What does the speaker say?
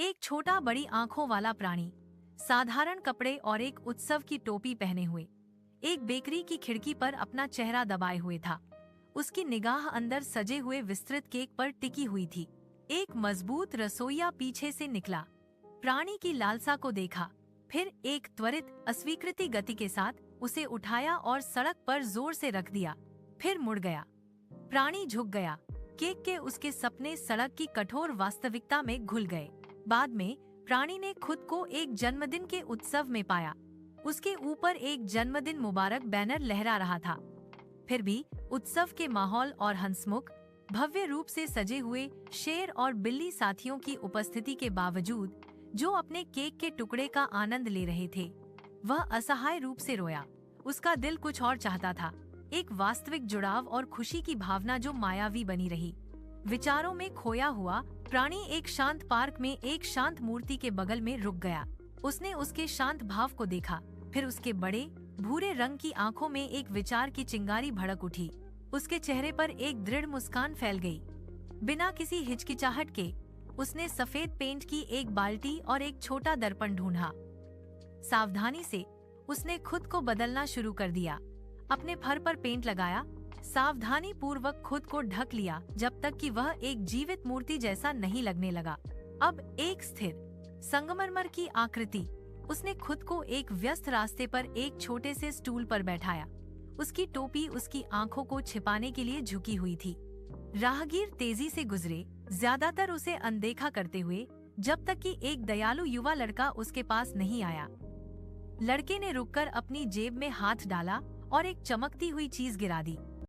एक छोटा बड़ी आंखों वाला प्राणी, साधारण कपड़े और एक उत्सव की टोपी पहने हुए, एक बेकरी की खिड़की पर अपना चेहरा दबाए हुए था। उसकी निगाह अंदर सजे हुए विस्तृत केक पर टिकी हुई थी। एक मजबूत रसोइया पीछे से निकला, प्राणी की लालसा को देखा, फिर एक त्वरित अस्वीकृति गति के साथ उसे उठाया और सड़क पर जोर से रख दिया, फिर मुड़ गया। प्राणी झुक गया। केक के उसके सपने सड़क की कठोर वास्तविकता में घुल गए। बाद में प्राणी ने खुद को एक जन्मदिन के उत्सव में पाया। उसके ऊपर एक जन्मदिन मुबारक बैनर लहरा रहा था। फिर भी उत्सव के माहौल और हंसमुख, भव्य रूप से सजे हुए शेर और बिल्ली साथियों की उपस्थिति के बावजूद, जो अपने केक के टुकड़े का आनंद ले रहे थे, वह असहाय रूप से रोया। उसका दिल कुछ और चाहता था, एक वास्तविक जुड़ाव और खुशी की भावना जो मायावी बनी रही। विचारों में खोया हुआ प्राणी एक शांत पार्क में एक शांत मूर्ति के बगल में रुक गया। उसने उसके शांत भाव को देखा, फिर उसके बड़े भूरे रंग की आंखों में एक विचार की चिंगारी भड़क उठी। उसके चेहरे पर एक दृढ़ मुस्कान फैल गई। बिना किसी हिचकिचाहट के उसने सफेद पेंट की एक बाल्टी और एक छोटा दर्पण ढूंढा। सावधानी से उसने खुद को बदलना शुरू कर दिया। अपने फर पर पेंट लगाया, सावधानी पूर्वक खुद को ढक लिया जब तक कि वह एक जीवित मूर्ति जैसा नहीं लगने लगा। अब एक स्थिर संगमरमर की आकृति। उसने खुद को एक व्यस्त रास्ते पर एक छोटे से स्टूल पर बैठाया। उसकी टोपी उसकी आंखों को छिपाने के लिए झुकी हुई थी। राहगीर तेजी से गुजरे, ज्यादातर उसे अनदेखा करते हुए, जब तक कि एक दयालु युवा लड़का उसके पास नहीं आया। लड़के ने रुककर अपनी जेब में हाथ डाला और एक चमकती हुई चीज गिरा दी।